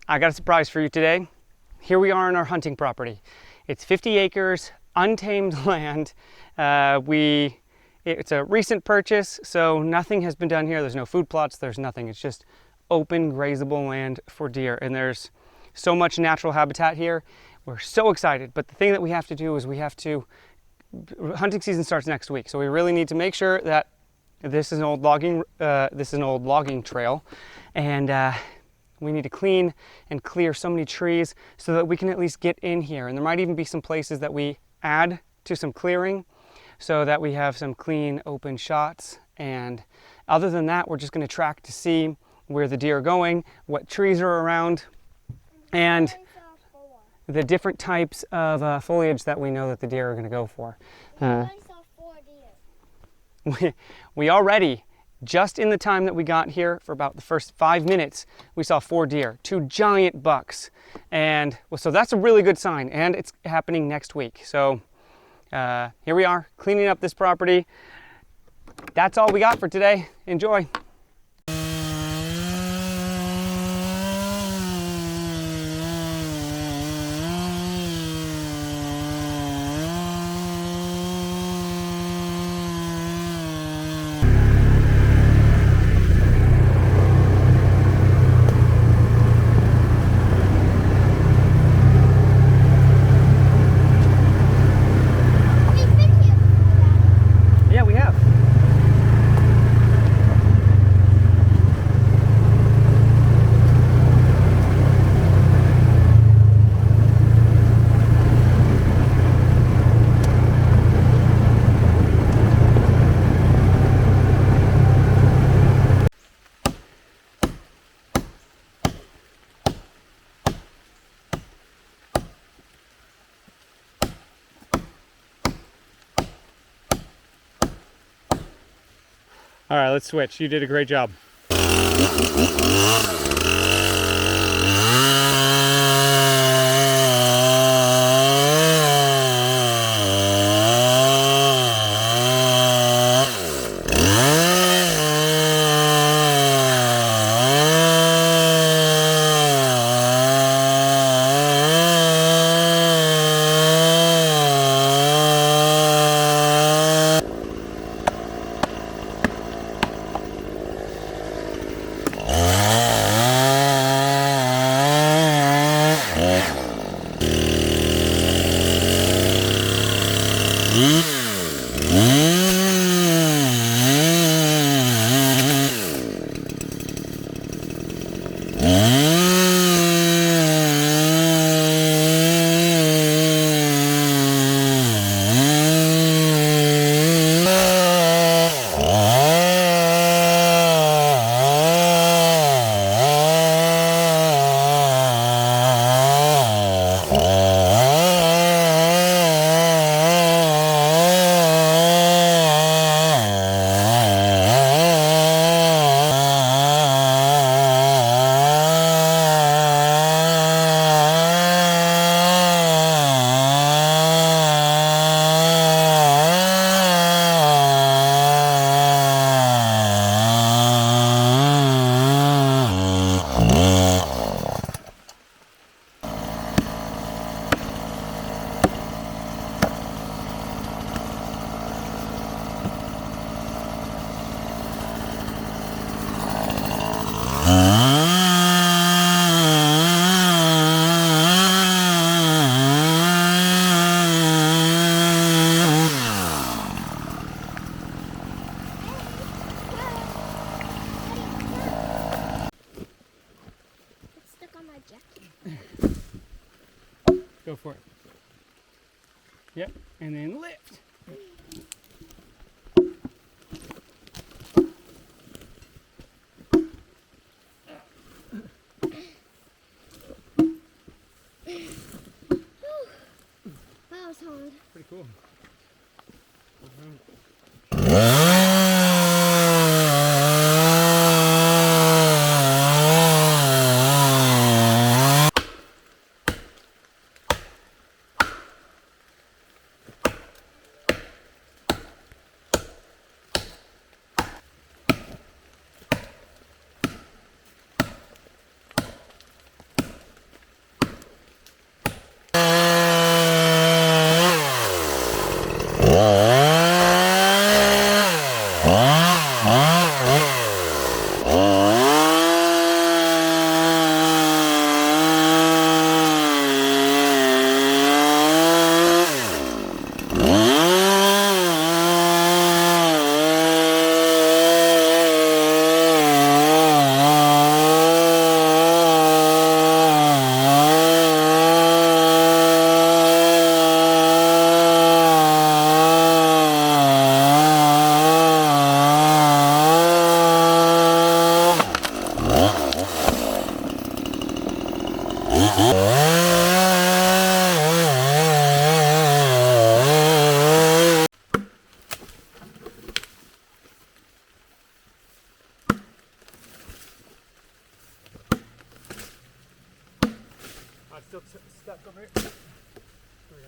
I got a surprise for you today. Here we are on our hunting property. It's 50 acres, untamed land. It's a recent purchase, so nothing has been done here. There's no food plots, there's nothing. It's just open, grazable land for deer. And there's so much natural habitat here. We're so excited. But the thing that we have to do is hunting season starts next week. So we really need to make sure that this is an old logging trail. And we need to clean and clear so many trees so that we can at least get in here. And there might even be some places that we add to some clearing so that we have some clean, open shots. And other than that, we're just going to track to see where the deer are going, what trees are around, and the different types of foliage that we know that the deer are going to go for. I saw 4 deer. We already, just in the time that we got here, for about the first 5 minutes, we saw 4 deer, 2 giant bucks. And so that's a really good sign, and it's happening next week. So here we are, cleaning up this property. That's all we got for today. Enjoy. All right, let's switch. You did a great job. Go for it. Yep, and then lift. That was hard. Pretty cool. Still stuck over here. Here we go.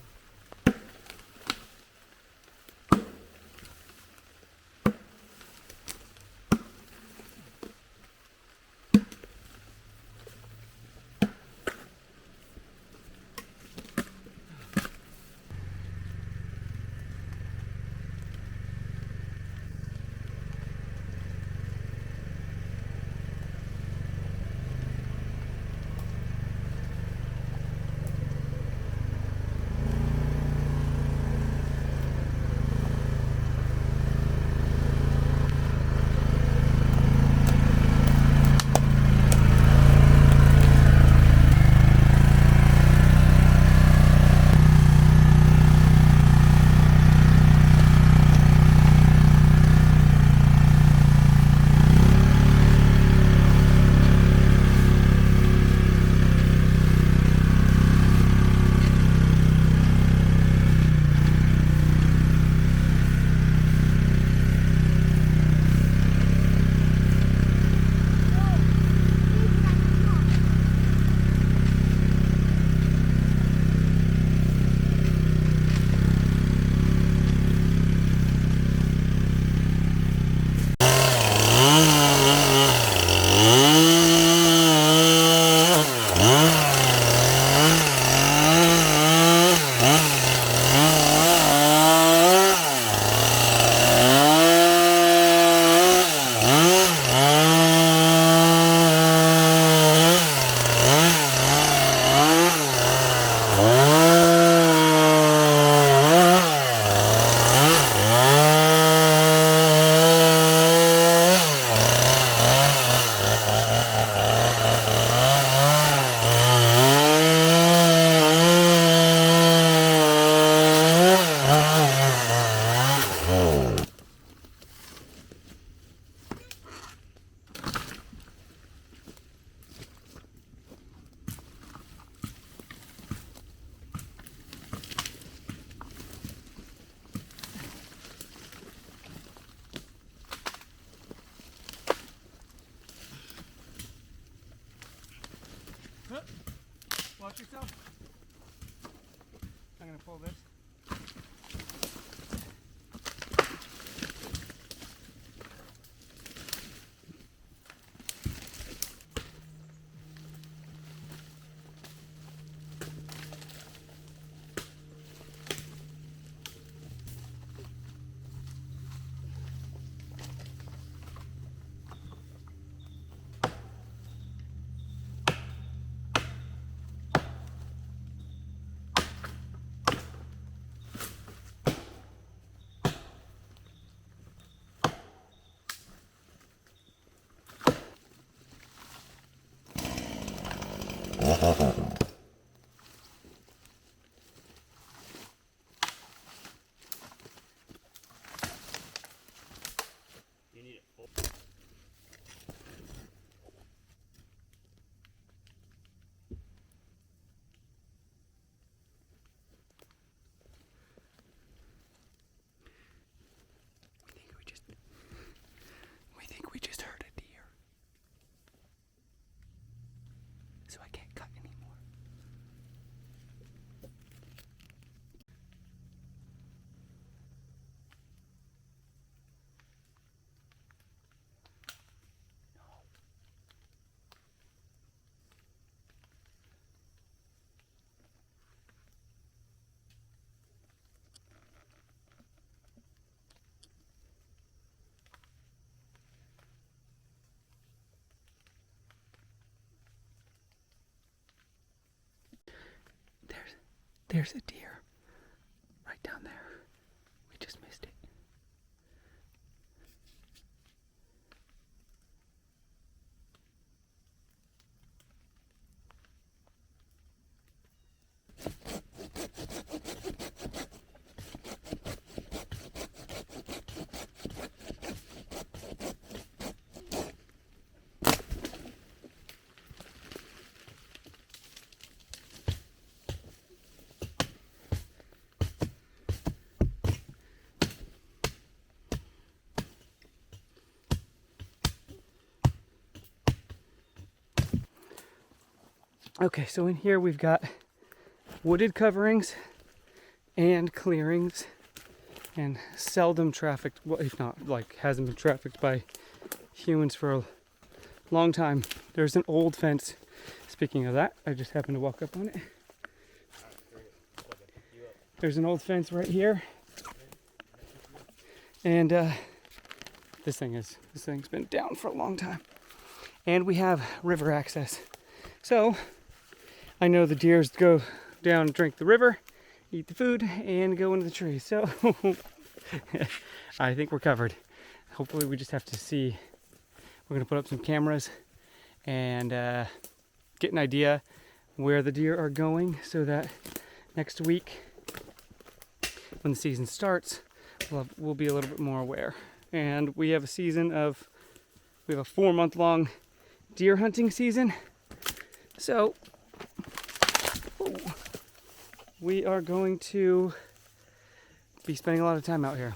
Watch yourself. I'm gonna pull this. We think we just heard a deer. So I can't cut anymore. There's a deer right down there. We just missed it. Okay, so in here we've got wooded coverings and clearings, and seldom trafficked, well, if not, like, hasn't been trafficked by humans for a long time. There's an old fence. Speaking of that, I just happened to walk up on it. There's an old fence right here. And this thing's been down for a long time. And we have river access. So I know the deers go down, drink the river, eat the food, and go into the trees. So I think we're covered. Hopefully we just have to see. We're gonna put up some cameras and get an idea where the deer are going, so that next week when the season starts, we'll be a little bit more aware. And we have a 4-month-long deer hunting season. So we are going to be spending a lot of time out here.